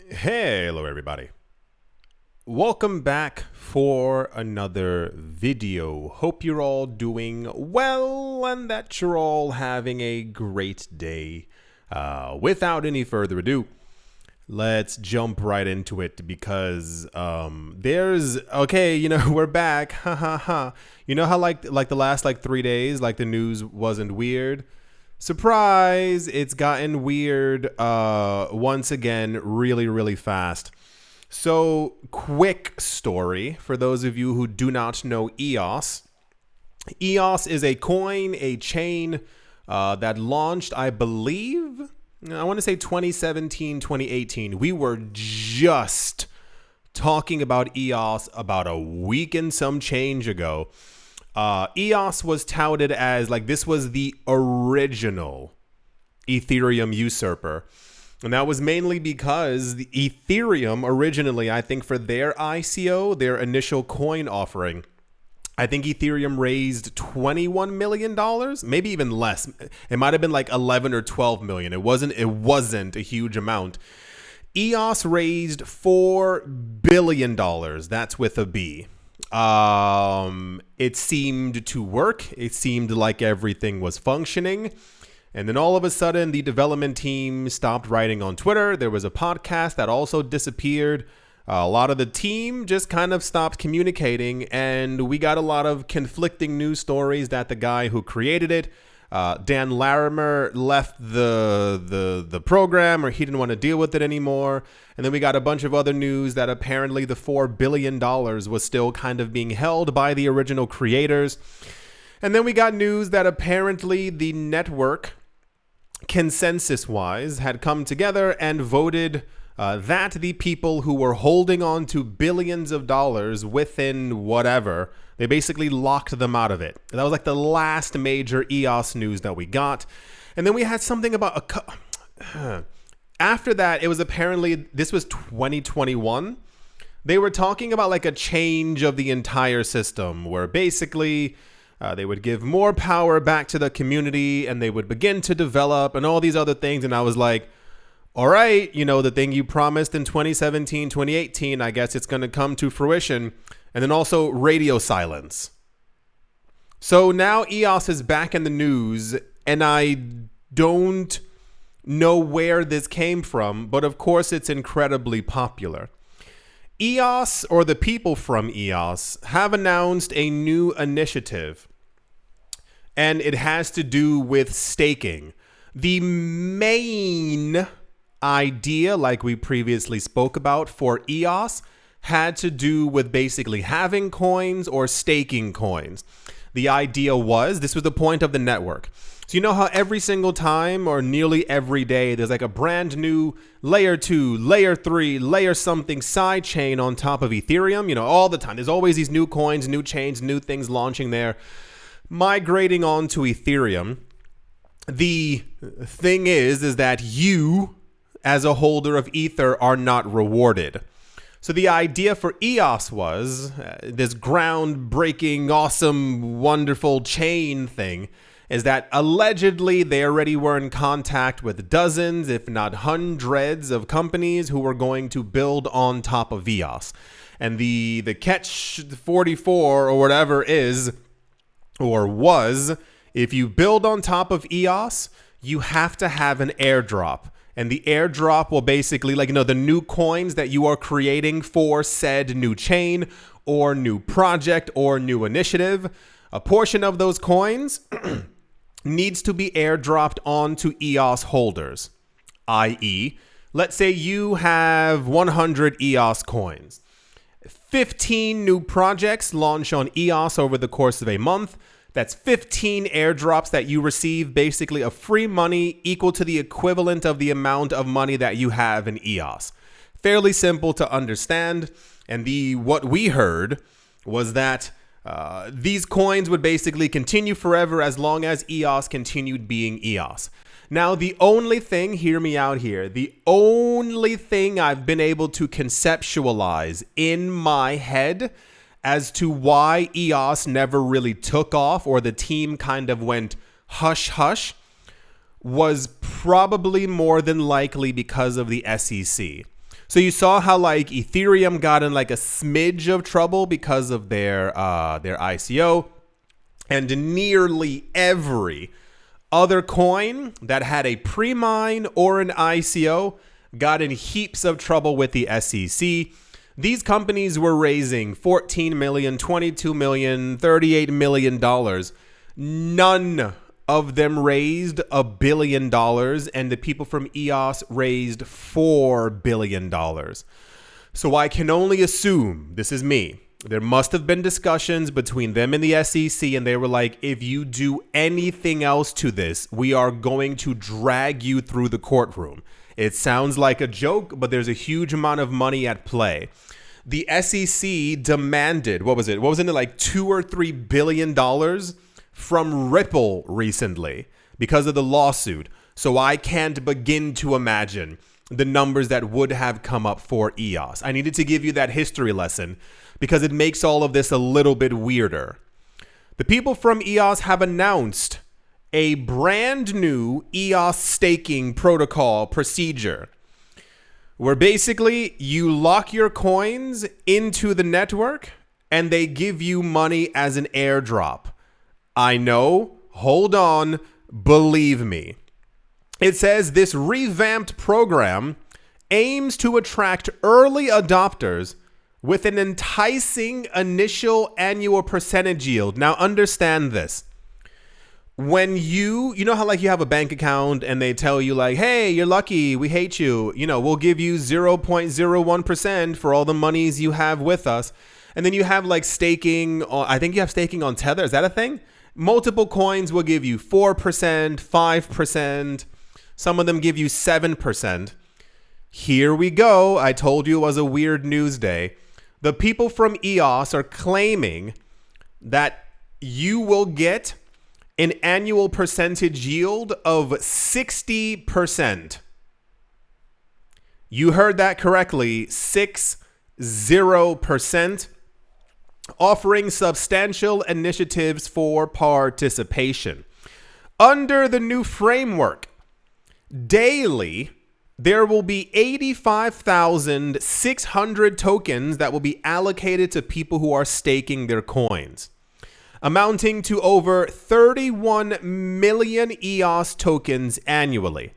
Hello everybody. Welcome back for another video. Hope you're all doing well and that you're all having a great day. Without any further ado, let's jump right into it because we're back. Ha ha ha. You know how like the last 3 days the news wasn't weird? Surprise, it's gotten weird once again really fast. So, quick story for those of you who do not know EOS. EOS is a coin, a chain that launched, I believe, I want to say 2017, 2018. We were just talking about EOS about a week and some change ago. EOS was touted as this was the original Ethereum usurper. And that was mainly because the Ethereum originally, I think for their ICO, their initial coin offering, I think Ethereum raised $21 million, maybe even less. It might have been 11 or 12 million. It wasn't a huge amount. EOS raised $4 billion. That's with a B. It seemed to work. It seemed like everything was functioning. And then all of a sudden, the development team stopped writing on Twitter. There was a podcast that also disappeared. A lot of the team just kind of stopped communicating. And we got a lot of conflicting news stories that the guy who created it, Dan Larimer, left the program, or he didn't want to deal with it anymore. And then we got a bunch of other news that apparently the $4 billion was still kind of being held by the original creators. And then we got news that apparently the network, consensus-wise, had come together and voted that the people who were holding on to billions of dollars within whatever, they basically locked them out of it. That was the last major EOS news that we got. And then we had something about after that, it was apparently, this was 2021. They were talking about a change of the entire system where basically they would give more power back to the community and they would begin to develop and all these other things. And I was like, all right, the thing you promised in 2017, 2018, I guess it's going to come to fruition. And then also radio silence. So now EOS is back in the news, and I don't know where this came from, but of course it's incredibly popular. EOS, or the people from EOS, have announced a new initiative, and it has to do with staking. The main idea, like we previously spoke about for EOS, had to do with basically having coins or staking coins. The idea was, this was the point of the network. So you know how every single time or nearly every day there's a brand new layer 2, layer 3, layer something side chain on top of Ethereum, all the time. There's always these new coins, new chains, new things launching there, migrating onto Ethereum. The thing is that you, as a holder of Ether, are not rewarded. So the idea for EOS was this groundbreaking, awesome, wonderful chain thing is that allegedly they already were in contact with dozens, if not hundreds, of companies who were going to build on top of EOS. And the catch 44 or whatever is, or was, if you build on top of EOS, you have to have an airdrop. And the airdrop will basically, the new coins that you are creating for said new chain or new project or new initiative, a portion of those coins needs to be airdropped onto EOS holders. I.e., let's say you have 100 EOS coins. 15 new projects launch on EOS over the course of a month. That's 15 airdrops that you receive, basically of free money equal to the equivalent of the amount of money that you have in EOS. Fairly simple to understand. And what we heard was that these coins would basically continue forever as long as EOS continued being EOS. Now, the only thing, hear me out here, the only thing I've been able to conceptualize in my head as to why EOS never really took off, or the team kind of went hush hush, was probably more than likely because of the SEC. So you saw how like Ethereum got in like a smidge of trouble because of their ICO, and nearly every other coin that had a pre-mine or an ICO got in heaps of trouble with the SEC. These companies were raising $14 million, $22 million, $38 million. None of them raised $1 billion, and the people from EOS raised $4 billion. So I can only assume, this is me, there must have been discussions between them and the SEC, and they were like, if you do anything else to this, we are going to drag you through the courtroom. It sounds like a joke, but there's a huge amount of money at play. The SEC demanded, what was it, like $2 or $3 billion from Ripple recently because of the lawsuit. So I can't begin to imagine the numbers that would have come up for EOS. I needed to give you that history lesson because it makes all of this a little bit weirder. The people from EOS have announced a brand new EOS staking protocol procedure where basically you lock your coins into the network and they give you money as an airdrop. I know, hold on, believe me. It says this revamped program aims to attract early adopters with an enticing initial annual percentage yield. Now understand this. When you know how like you have a bank account and they tell you like, hey, you're lucky, we hate you, we'll give you 0.01% for all the monies you have with us. And then you have like staking, I think you have staking on Tether. Is that a thing? Multiple coins will give you 4%, 5%. Some of them give you 7%. Here we go. I told you it was a weird news day. The people from EOS are claiming that you will get an annual percentage yield of 60%. You heard that correctly, 60%, offering substantial initiatives for participation. Under the new framework, daily, there will be 85,600 tokens that will be allocated to people who are staking their coins, amounting to over 31 million EOS tokens annually.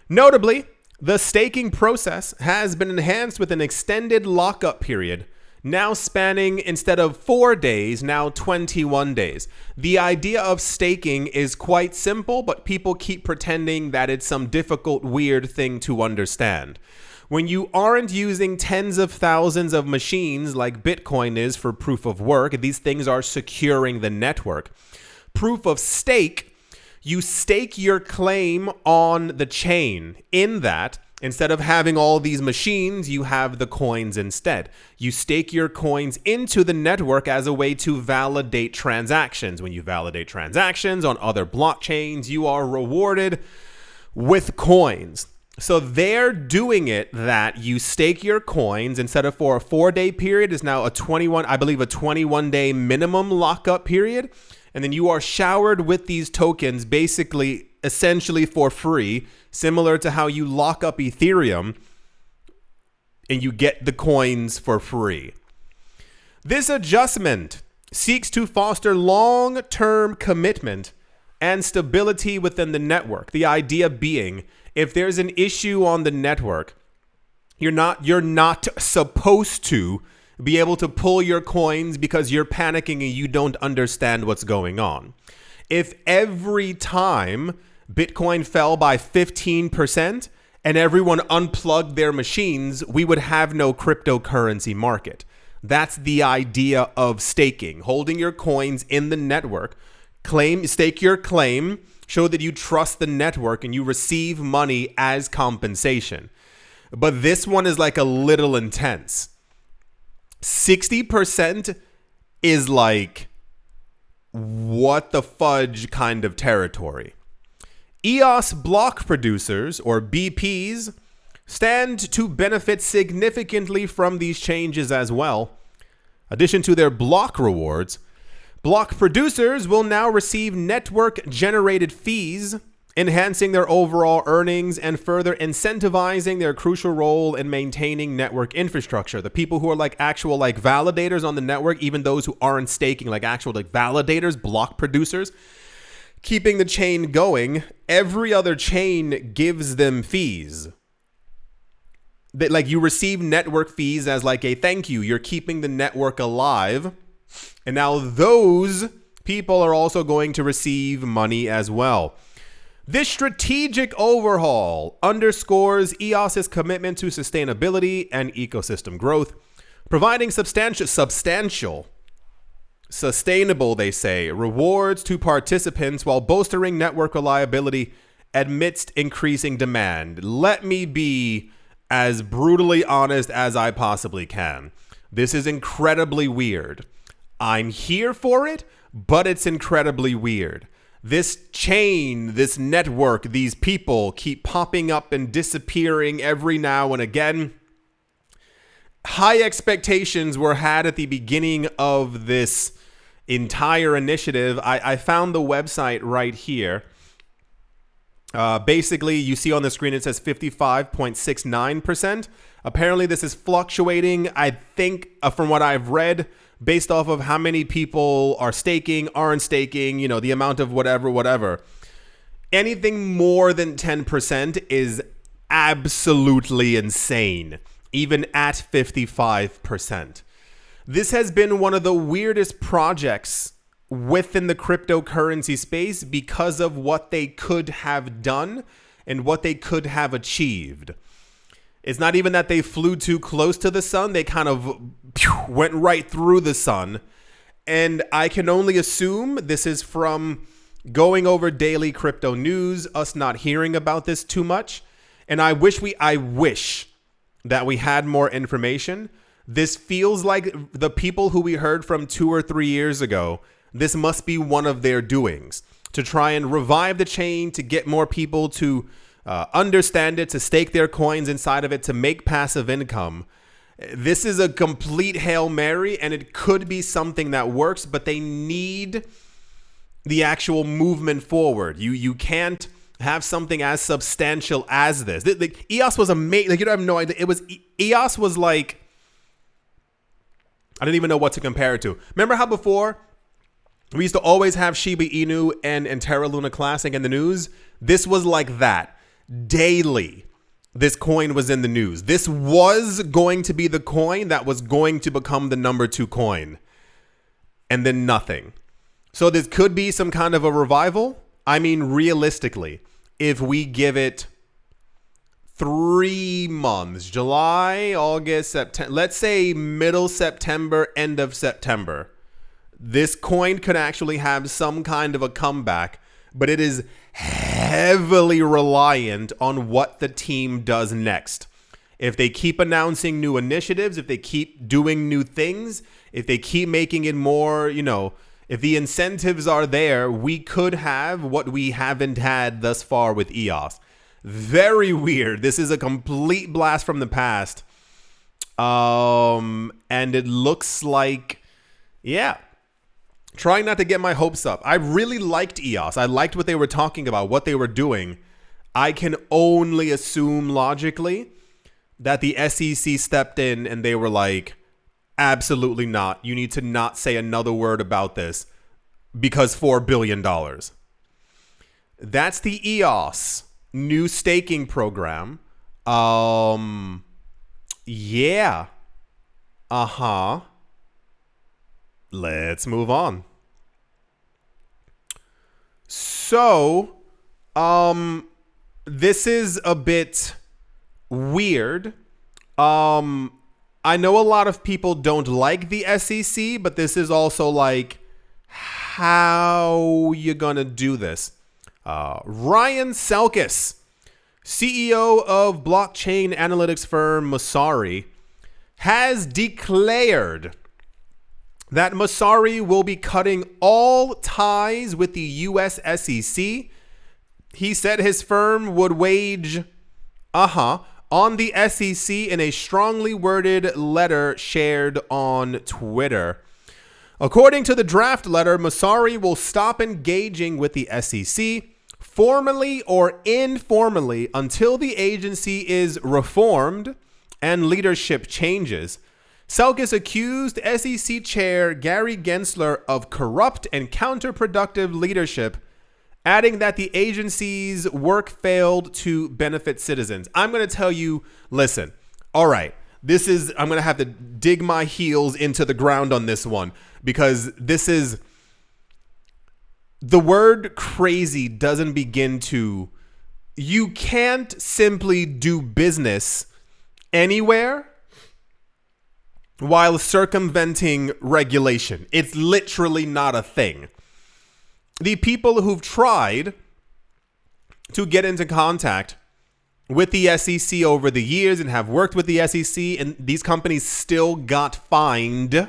Notably, the staking process has been enhanced with an extended lockup period, now spanning, instead of 4 days, now 21 days. The idea of staking is quite simple, but people keep pretending that it's some difficult, weird thing to understand. When you aren't using tens of thousands of machines like Bitcoin is for proof of work, these things are securing the network. Proof of stake, you stake your claim on the chain. In that, instead of having all these machines, you have the coins instead. You stake your coins into the network as a way to validate transactions. When you validate transactions on other blockchains, you are rewarded with coins. So they're doing it that you stake your coins instead of for a 4-day period is now a 21-day minimum lockup period. And then you are showered with these tokens basically essentially for free, similar to how you lock up Ethereum and you get the coins for free. This adjustment seeks to foster long-term commitment and stability within the network. The idea being, if there's an issue on the network, you're not supposed to be able to pull your coins because you're panicking and you don't understand what's going on. If every time Bitcoin fell by 15% and everyone unplugged their machines, we would have no cryptocurrency market. That's the idea of staking, holding your coins in the network. Stake your claim, show that you trust the network and you receive money as compensation. But this one is like a little intense. 60% is like what the fudge kind of territory. EOS block producers, or BPs, stand to benefit significantly from these changes as well. In addition to their block rewards, block producers will now receive network-generated fees enhancing their overall earnings and further incentivizing their crucial role in maintaining network infrastructure. The people who are like actual like validators on the network, even those who aren't staking, like actual like validators, block producers, keeping the chain going. Every other chain gives them fees. That like you receive network fees as like a thank you. You're keeping the network alive. And now those people are also going to receive money as well. This strategic overhaul underscores EOS's commitment to sustainability and ecosystem growth, providing sustainable, they say, rewards to participants while bolstering network reliability amidst increasing demand. Let me be as brutally honest as I possibly can. This is incredibly weird. I'm here for it, but it's incredibly weird. This chain, this network, these people keep popping up and disappearing every now and again. High expectations were had at the beginning of this entire initiative. I found the website right here. Basically, you see on the screen it says 55.69%. Apparently, this is fluctuating. I think from what I've read, based off of how many people are staking, aren't staking, you know, the amount of whatever. Anything more than 10% is absolutely insane, even at 55%. This has been one of the weirdest projects within the cryptocurrency space because of what they could have done and what they could have achieved. It's not even that they flew too close to the sun. They kind of went right through the sun. And I can only assume this is from going over daily crypto news, us not hearing about this too much. And I wish that we had more information. This feels like the people who we heard from 2 or 3 years ago. This must be one of their doings to try and revive the chain, to get more people to understand it, to stake their coins inside of it, to make passive income. This is a complete Hail Mary, and it could be something that works, but they need the actual movement forward. You can't have something as substantial as this. The EOS was amazing. Like, you don't have no idea. EOS was like, I didn't even know what to compare it to. Remember how before we used to always have Shiba Inu and Terra Luna Classic in the news? This was like that. Daily, this coin was in the news. This was going to be the coin that was going to become the number 2 coin. And then nothing. So this could be some kind of a revival. I mean, realistically, if we give it 3 months, July, August, September, let's say middle September, end of September, this coin could actually have some kind of a comeback, but it is heavily reliant on what the team does next. If they keep announcing new initiatives, if they keep doing new things, if they keep making it more, you know, if the incentives are there, we could have what we haven't had thus far with EOS. Very weird. This is a complete blast from the past. And it looks like, yeah. Trying not to get my hopes up. I really liked EOS. I liked what they were talking about, what they were doing. I can only assume logically that the SEC stepped in and they were like, absolutely not. You need to not say another word about this because $4 billion. That's the EOS new staking program. Yeah. Uh-huh. Let's move on. So, this is a bit weird. I know a lot of people don't like the SEC, but this is also like, how you gonna do this? Ryan Selkis, CEO of blockchain analytics firm Messari, has declared that Messari will be cutting all ties with the US SEC. He said his firm would wage on the SEC in a strongly worded letter shared on Twitter. According to the draft letter, Messari will stop engaging with the SEC, formally or informally, until the agency is reformed and leadership changes. Selkis accused SEC Chair Gary Gensler of corrupt and counterproductive leadership, adding that the agency's work failed to benefit citizens. I'm going to tell you, listen, all right, I'm going to have to dig my heels into the ground on this one, because the word crazy doesn't begin to, you can't simply do business anywhere while circumventing regulation. It's literally not a thing. The people who've tried to get into contact with the SEC over the years and have worked with the SEC, and these companies still got fined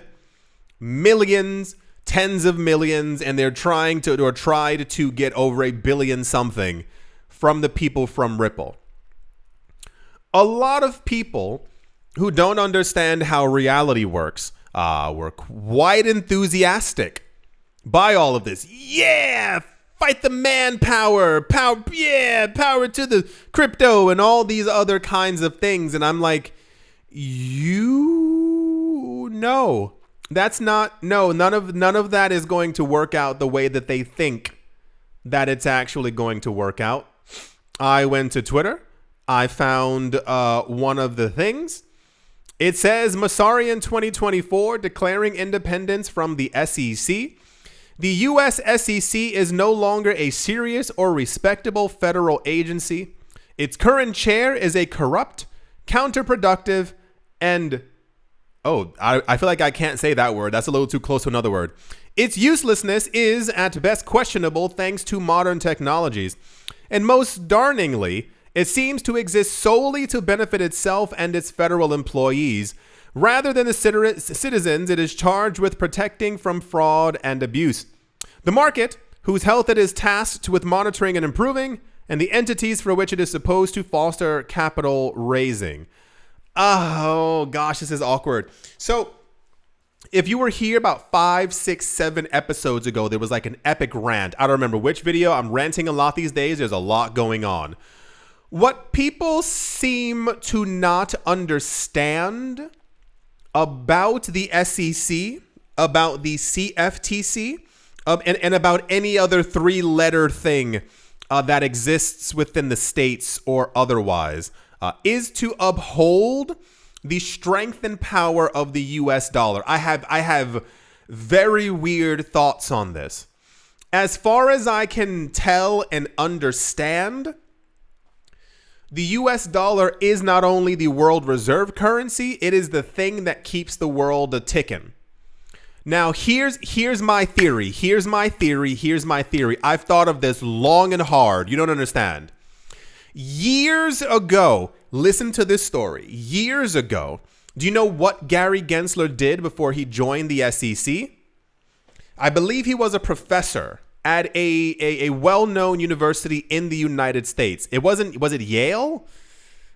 millions, tens of millions, and they're tried to get over $1 billion something from the people from Ripple. A lot of people who don't understand how reality works were quite enthusiastic by all of this. Yeah, fight the manpower, power to the crypto and all these other kinds of things. And I'm like, none of that is going to work out the way that they think that it's actually going to work out. I went to Twitter. I found one of the things. It says Masarian 2024 declaring independence from the SEC. The U.S. SEC is no longer a serious or respectable federal agency. Its current chair is a corrupt, counterproductive, and I feel like I can't say that word. That's a little too close to another word. Its uselessness is at best questionable thanks to modern technologies. And most darningly, it seems to exist solely to benefit itself and its federal employees, rather than the citizens it is charged with protecting from fraud and abuse. The market, whose health it is tasked with monitoring and improving, and the entities for which it is supposed to foster capital raising. Oh gosh, this is awkward. So if you were here about 5, 6, 7 episodes ago, there was like an epic rant. I don't remember which video. I'm ranting a lot these days. There's a lot going on. What people seem to not understand about the SEC, about the CFTC, and about any other 3-letter thing that exists within the states or otherwise, is to uphold the strength and power of the US dollar. I have very weird thoughts on this. As far as I can tell and understand, the US dollar is not only the world reserve currency, it is the thing that keeps the world a-ticking. Now, here's my theory. Here's my theory. I've thought of this long and hard. You don't understand. Years ago, listen to this story. Years ago, do you know what Gary Gensler did before he joined the SEC? I believe he was a professor at a well-known university in the United States. Was it Yale?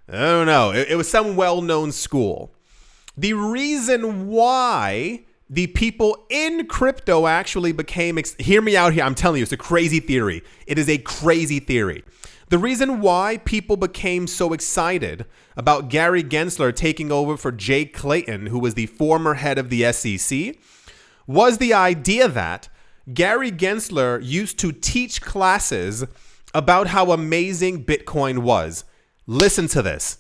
I don't know. It was some well-known school. The reason why the people in crypto actually became, hear me out here, I'm telling you, it's a crazy theory. It is a crazy theory. The reason why people became so excited about Gary Gensler taking over for Jay Clayton, who was the former head of the SEC, was the idea that Gary Gensler used to teach classes about how amazing Bitcoin was. Listen to this.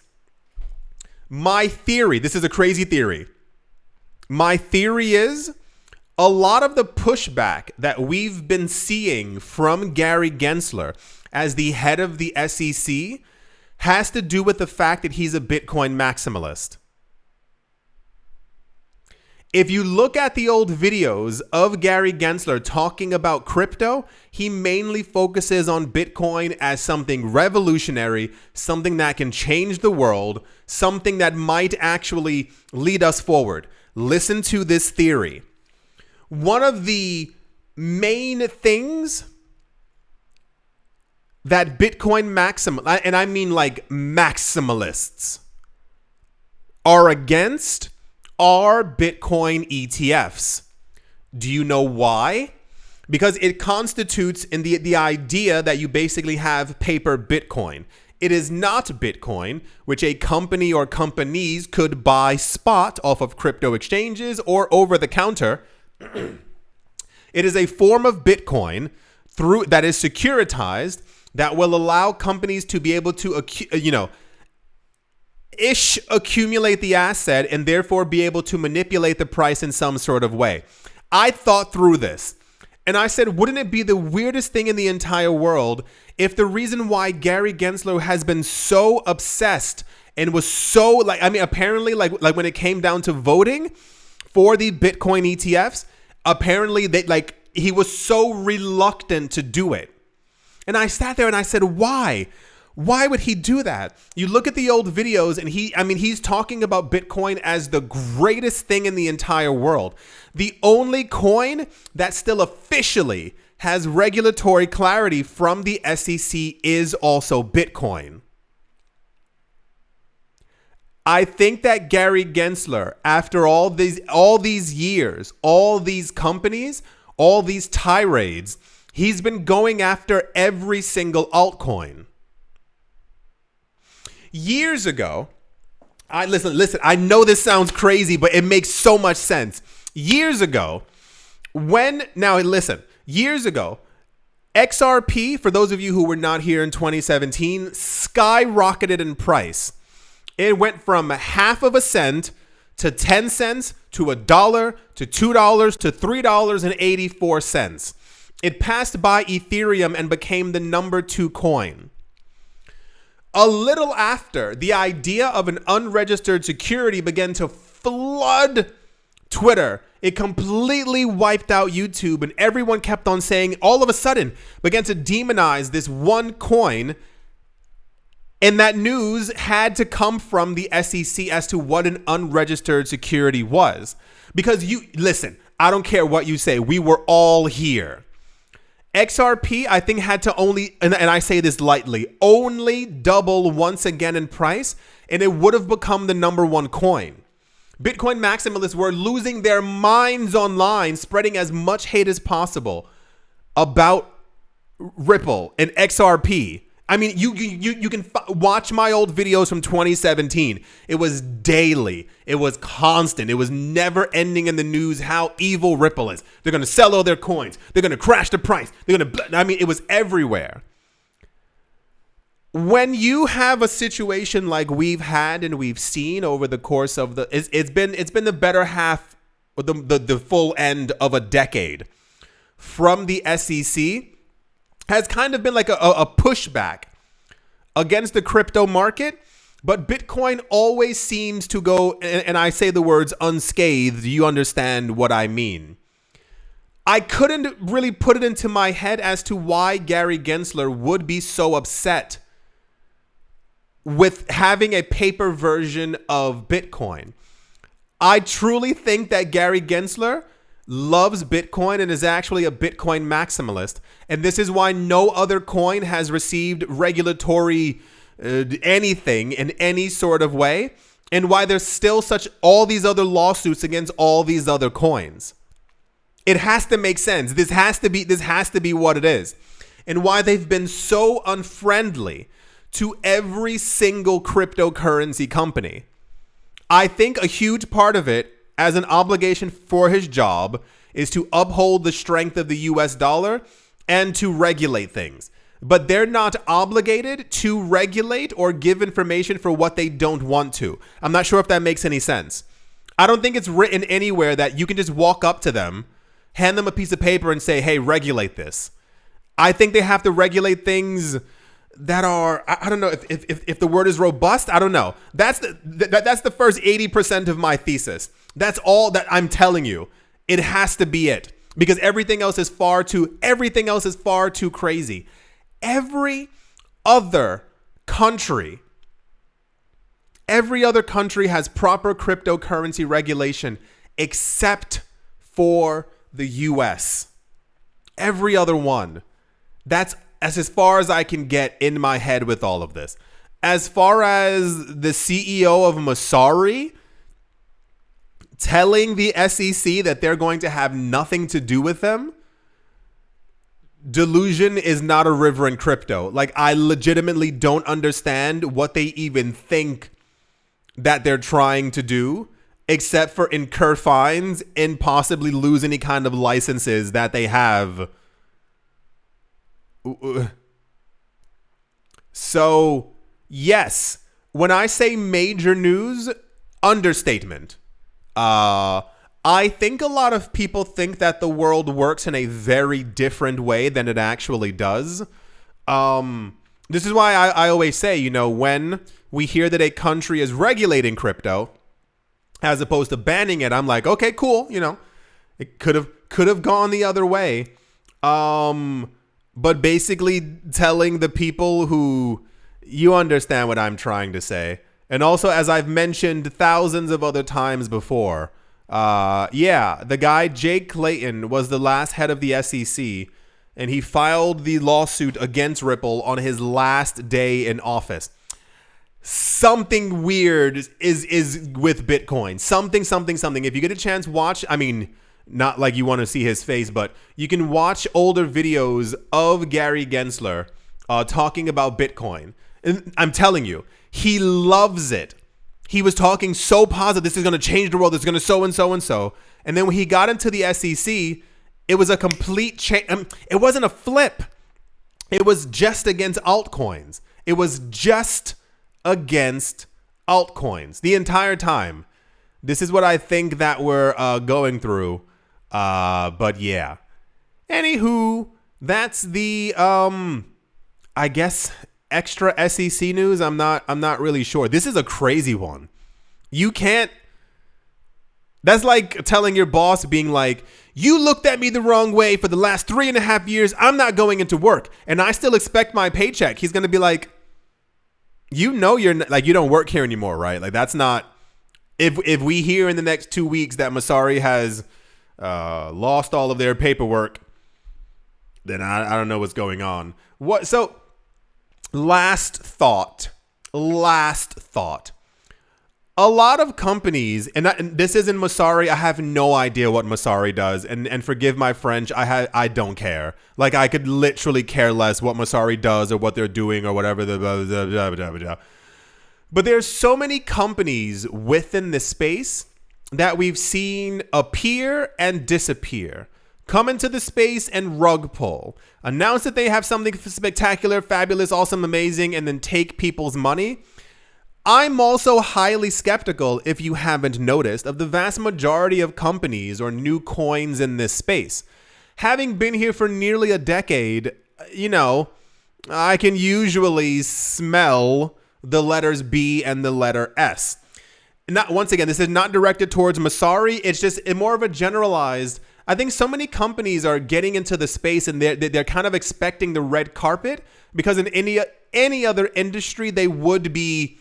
My theory, this is a crazy theory. My theory is a lot of the pushback that we've been seeing from Gary Gensler as the head of the SEC has to do with the fact that he's a Bitcoin maximalist. If you look at the old videos of Gary Gensler talking about crypto, he mainly focuses on Bitcoin as something revolutionary, something that can change the world, something that might actually lead us forward. Listen to this theory. One of the main things that Bitcoin and I mean like maximalists, are against are Bitcoin ETFs. Do you know why? because it constitutes in the idea that you basically have paper Bitcoin. It is not Bitcoin, which a company or companies could buy spot off of crypto exchanges or over the counter. It is a form of Bitcoin that is securitized that will allow companies to be able to, accumulate the asset and therefore be able to manipulate the price in some sort of way. I thought through this and I said, wouldn't it be the weirdest thing in the entire world if the reason why Gary Gensler has been so obsessed and was so apparently when it came down to voting for the Bitcoin ETFs, apparently he was so reluctant to do it. And I sat there and I said, why? Why would he do that? You look at the old videos and he's talking about Bitcoin as the greatest thing in the entire world. The only coin that still officially has regulatory clarity from the SEC is also Bitcoin. I think that Gary Gensler, after all these years, all these companies, all these tirades, he's been going after every single altcoin. Years ago, listen, I know this sounds crazy, but it makes so much sense. Years ago, XRP, for those of you who were not here in 2017, skyrocketed in price. It went from half of a cent to 10 cents to $1 to $2 to $3.84. It passed by Ethereum and became the number 2 coin. A little after, the idea of an unregistered security began to flood Twitter. It completely wiped out YouTube, and everyone kept on saying, all of a sudden, began to demonize this one coin. And that news had to come from the SEC as to what an unregistered security was. Because listen, I don't care what you say. We were all here. XRP, I think, had to only, and I say this lightly, only double once again in price, and it would have become the number 1 coin. Bitcoin maximalists were losing their minds online, spreading as much hate as possible about Ripple and XRP. I mean, you can watch my old videos from 2017. It was daily. It was constant. It was never ending in the news how evil Ripple is. They're going to sell all their coins. They're going to crash the price. It was everywhere. When you have a situation like we've had and we've seen over the course of it's been the better half, or the full end of a decade from the SEC, has kind of been like a pushback against the crypto market, but Bitcoin always seems to go, and I say the words unscathed, you understand what I mean. I couldn't really put it into my head as to why Gary Gensler would be so upset with having a paper version of Bitcoin. I truly think that Gary Gensler loves Bitcoin and is actually a Bitcoin maximalist. And this is why no other coin has received regulatory anything in any sort of way, and why there's still all these other lawsuits against all these other coins. It has to make sense. This has to be what it is. And why they've been so unfriendly to every single cryptocurrency company. I think a huge part of it, as an obligation for his job, is to uphold the strength of the US dollar and to regulate things. But they're not obligated to regulate or give information for what they don't want to. I'm not sure if that makes any sense. I don't think it's written anywhere that you can just walk up to them, hand them a piece of paper and say, hey, regulate this. I think they have to regulate things that are, I don't know if the word is robust. I don't know. That's the first 80% of my thesis. That's all that I'm telling you. It has to be it, because everything else is far too crazy. Every other country has proper cryptocurrency regulation except for the US. Every other one. That's as far as I can get in my head with all of this. As far as the CEO of Masari telling the SEC that they're going to have nothing to do with them, delusion is not a river in crypto. Like, I legitimately don't understand what they even think that they're trying to do, except for incur fines and possibly lose any kind of licenses that they have. So, yes, when I say major news, understatement. I think a lot of people think that the world works in a very different way than it actually does. This is why I always say, you know, when we hear that a country is regulating crypto as opposed to banning it, I'm like, okay, cool. You know, it could have gone the other way. But basically telling the people who, you understand what I'm trying to say. And also, as I've mentioned thousands of other times before, the guy Jake Clayton was the last head of the SEC, and he filed the lawsuit against Ripple on his last day in office. Something weird is with Bitcoin. Something. If you get a chance, watch. I mean, not like you want to see his face, but you can watch older videos of Gary Gensler talking about Bitcoin. And I'm telling you, he loves it. He was talking so positive. This is going to change the world. It's going to so and so and so. And then when he got into the SEC, it was a complete change. It wasn't a flip. It was just against altcoins. It was just against altcoins the entire time. This is what I think that we're going through. But yeah. Anywho, that's the I guess extra SEC news. I'm not really sure. This is a crazy one. You can't. That's like telling your boss, being like, you looked at me the wrong way for the last 3.5 years. I'm not going into work and I still expect my paycheck. He's going to be like, you know, you're like, you don't work here anymore, right? Like, that's not, if we hear in the next 2 weeks that Messari has lost all of their paperwork, then I don't know what's going on. So last thought. A lot of companies, and this isn't Messari. I have no idea what Messari does, and forgive my French. I don't care. Like, I could literally care less what Messari does or what they're doing or whatever. But there's so many companies within this space that we've seen appear and disappear, come into the space and rug pull, announce that they have something spectacular, fabulous, awesome, amazing, and then take people's money. I'm also highly skeptical, if you haven't noticed, of the vast majority of companies or new coins in this space. Having been here for nearly a decade, you know, I can usually smell the letters B and the letter S. Once again, this is not directed towards Messari. It's just more of a generalized. I think so many companies are getting into the space and they're kind of expecting the red carpet, because in any other industry they would be,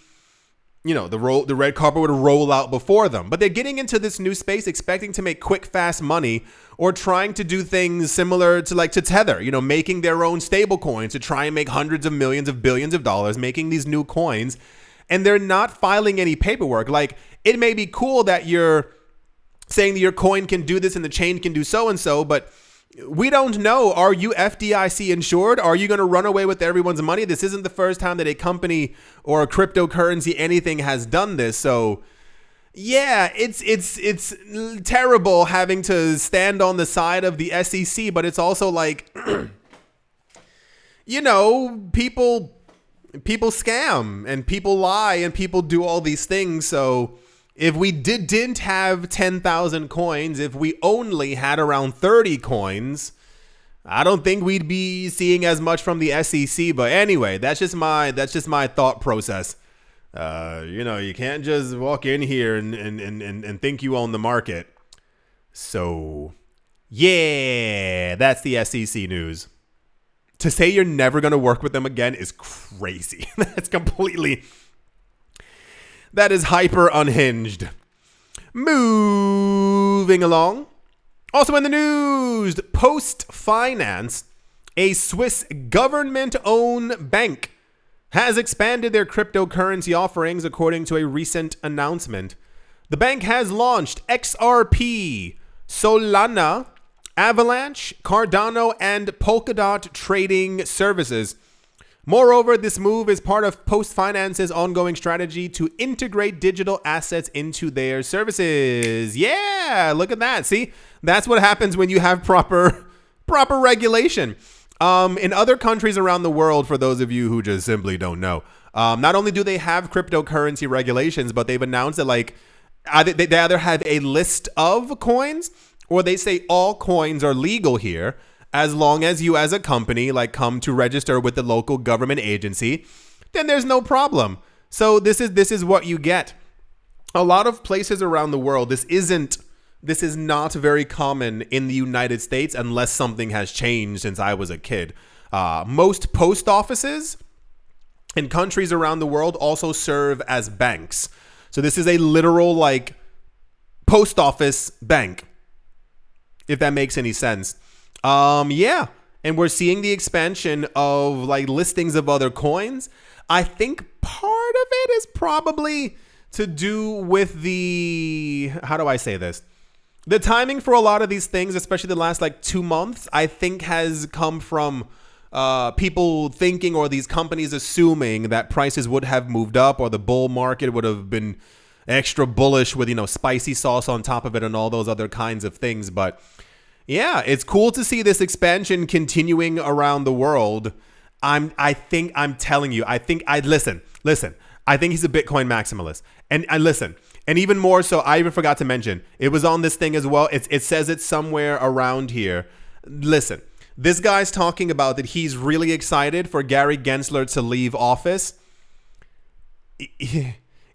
you know, the red carpet would roll out before them. But they're getting into this new space expecting to make quick, fast money, or trying to do things similar to Tether, you know, making their own stable coins to try and make hundreds of millions of billions of dollars, making these new coins. And they're not filing any paperwork. Like, it may be cool that you're saying that your coin can do this and the chain can do so and so, but we don't know. Are you FDIC insured? Are you going to run away with everyone's money? This isn't the first time that a company or a cryptocurrency, anything, has done this. So yeah, it's terrible having to stand on the side of the SEC, but it's also like, you know, people scam and people lie and people do all these things. So if we didn't have 10,000 coins, if we only had around 30 coins, I don't think we'd be seeing as much from the SEC. But anyway, that's just my thought process. You know, you can't just walk in here and think you own the market. So yeah, that's the SEC news. To say you're never going to work with them again is crazy. That is hyper unhinged. Moving along. Also in the news, Post Finance, a Swiss government-owned bank, has expanded their cryptocurrency offerings according to a recent announcement. The bank has launched XRP, Solana, Avalanche, Cardano, and Polkadot trading services. Moreover, this move is part of Post Finance's ongoing strategy to integrate digital assets into their services. Yeah, look at that. See, that's what happens when you have proper regulation. In other countries around the world, for those of you who just simply don't know, not only do they have cryptocurrency regulations, but they've announced that they either have a list of coins or they say all coins are legal here. As long as you as a company come to register with the local government agency, then there's no problem. So this is what you get. A lot of places around the world, this is not very common in the United States unless something has changed since I was a kid. Most post offices in countries around the world also serve as banks. So this is a literal post office bank, if that makes any sense. Yeah, and we're seeing the expansion of listings of other coins. I think part of it is probably to do with how do I say this? The timing for a lot of these things, especially the last 2 months, I think has come from people thinking, or these companies assuming, that prices would have moved up, or the bull market would have been extra bullish with, spicy sauce on top of it and all those other kinds of things. But yeah, it's cool to see this expansion continuing around the world. Listen, I think he's a Bitcoin maximalist. And listen, and even more so, I even forgot to mention, it was on this thing as well. It says it somewhere around here. Listen, this guy's talking about that he's really excited for Gary Gensler to leave office.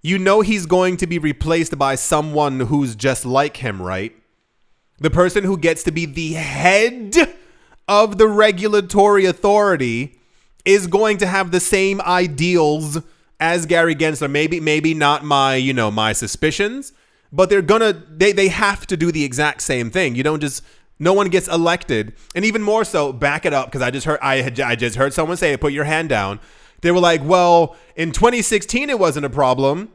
You know he's going to be replaced by someone who's just like him, right? The person who gets to be the head of the regulatory authority is going to have the same ideals as Gary Gensler. Maybe not my suspicions, but they have to do the exact same thing. No one gets elected. And even more so, back it up, because I just heard someone say, put your hand down. They were like, well, in 2016 it wasn't a problem.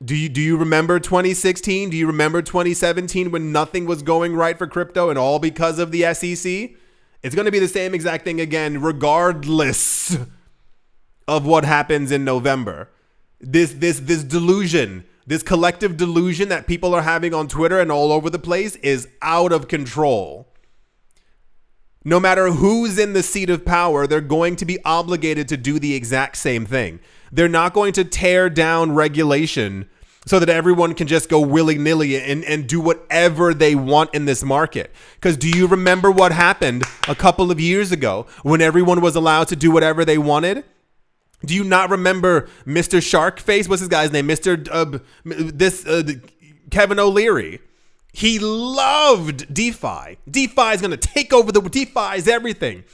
Do you remember 2016? Do you remember 2017 when nothing was going right for crypto and all because of the SEC? It's going to be the same exact thing again, regardless of what happens in November. This delusion, this collective delusion that people are having on Twitter and all over the place is out of control. No matter who's in the seat of power, they're going to be obligated to do the exact same thing. They're not going to tear down regulation so that everyone can just go willy-nilly and do whatever they want in this market. Because do you remember what happened a couple of years ago when everyone was allowed to do whatever they wanted? Do you not remember Mr. Sharkface? What's his guy's name? Kevin O'Leary. He loved DeFi. DeFi is going to take over DeFi is everything.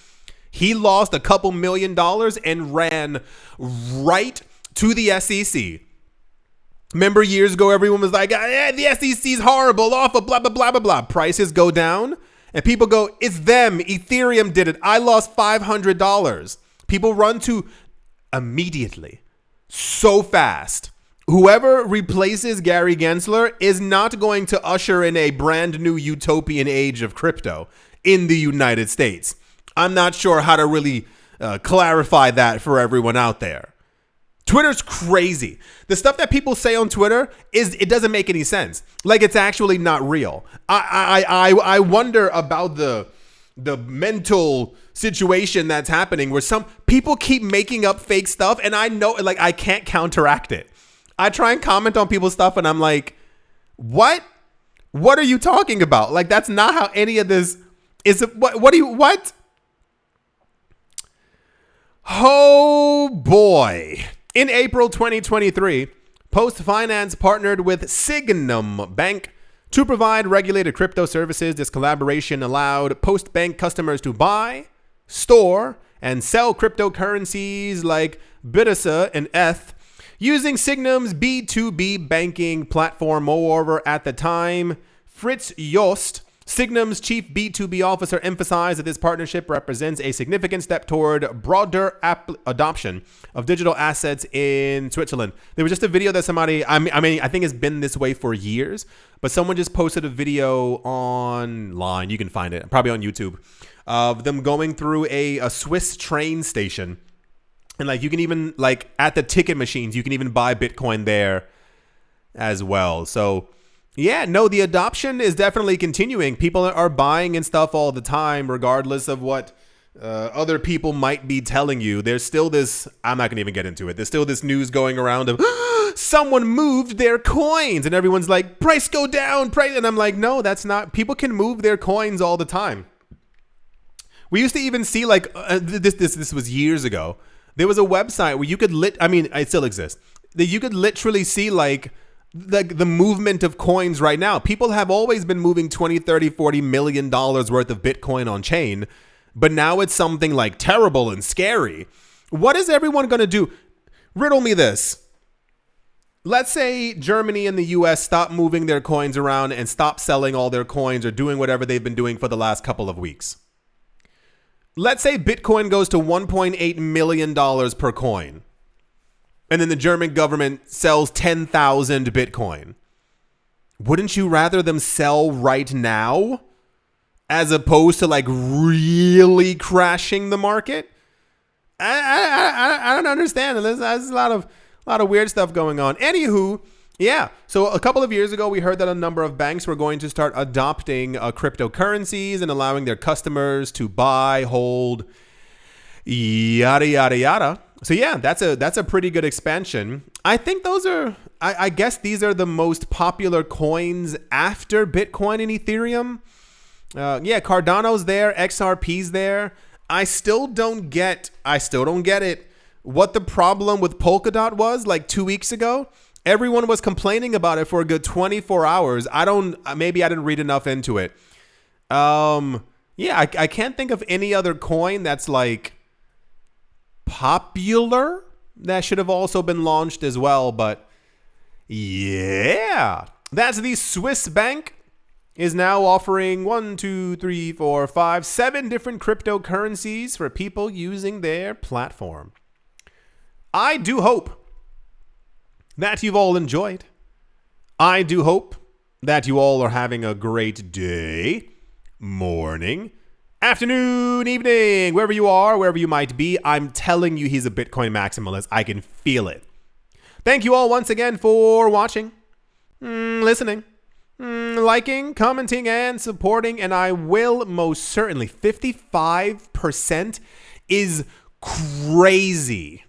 He lost a couple $1 million and ran right to the SEC. Remember years ago, everyone was like, the SEC is horrible, awful, blah, blah, blah, blah, blah. Prices go down and people go, it's them. Ethereum did it. I lost $500. People run to immediately, so fast. Whoever replaces Gary Gensler is not going to usher in a brand new utopian age of crypto in the United States. I'm not sure how to really clarify that for everyone out there. Twitter's crazy. The stuff that people say on Twitter it doesn't make any sense. It's actually not real. I wonder about the mental situation that's happening where some people keep making up fake stuff, and I know I can't counteract it. I try and comment on people's stuff and I'm like, what? What are you talking about? That's not how any of this is. What? Oh boy. In April 2023, Post Finance partnered with Sygnum Bank to provide regulated crypto services. This collaboration allowed Post Bank customers to buy, store, and sell cryptocurrencies like BTC and ETH using Sygnum's B2B banking platform. Moreover, at the time, Fritz Jost, Signum's chief B2B officer emphasized that this partnership represents a significant step toward broader adoption of digital assets in Switzerland. There was just a video that somebody, I think it's been this way for years, but someone just posted a video online. You can find it probably on YouTube of them going through a Swiss train station. And like, you can even, like, at the ticket machines, you can even buy Bitcoin there as well. So yeah, no, the adoption is definitely continuing. People are buying and stuff all the time, regardless of what other people might be telling you. There's still this, I'm not going to even get into it. There's still this news going around of someone moved their coins and everyone's like, price go down, price. And I'm like, no, that's not, people can move their coins all the time. We used to even see like, this was years ago. There was a website where you could it still exists, that you could literally see like the movement of coins right now. People have always been moving 20, 30, 40 million dollars worth of Bitcoin on chain, but now it's something like terrible and scary. What is everyone going to do? Riddle me this. Let's say Germany and the US stop moving their coins around and stop selling all their coins or doing whatever they've been doing for the last couple of weeks. Let's say Bitcoin goes to $1.8 million per coin. And then the German government sells 10,000 Bitcoin. Wouldn't you rather them sell right now as opposed to like really crashing the market? I don't understand. There's a lot of weird stuff going on. Anywho, yeah. So a couple of years ago, we heard that a number of banks were going to start adopting cryptocurrencies and allowing their customers to buy, hold, yada, yada, yada. So yeah, that's a pretty good expansion. I think those are, I guess these are the most popular coins after Bitcoin and Ethereum. Yeah, Cardano's there, XRP's there. I still don't get it. What the problem with Polkadot was like 2 weeks ago. Everyone was complaining about it for a good 24 hours. Maybe I didn't read enough into it. Yeah, I can't think of any other coin that's like popular that should have also been launched as well. But yeah, that's the Swiss bank is now offering 7 different cryptocurrencies for people using their platform. I do hope that you've all enjoyed. I do hope that you all are having a great day, morning, afternoon, evening, wherever you are, wherever you might be. I'm telling you, he's a Bitcoin maximalist. I can feel it. Thank you all once again for watching, listening, liking, commenting, and supporting. And I will most certainly, 55% is crazy.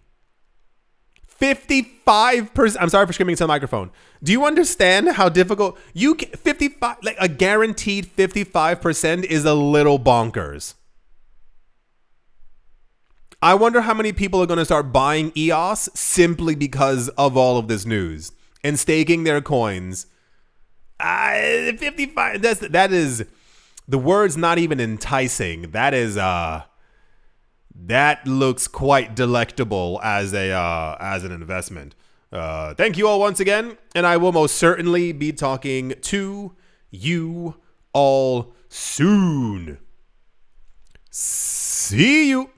55%. I'm sorry for screaming into the microphone. Do you understand how difficult 55, like a guaranteed 55% is a little bonkers. I wonder how many people are going to start buying EOS simply because of all of this news and staking their coins. 55. That is the word's not even enticing. That looks quite delectable as an investment. Thank you all once again, and I will most certainly be talking to you all soon. See you.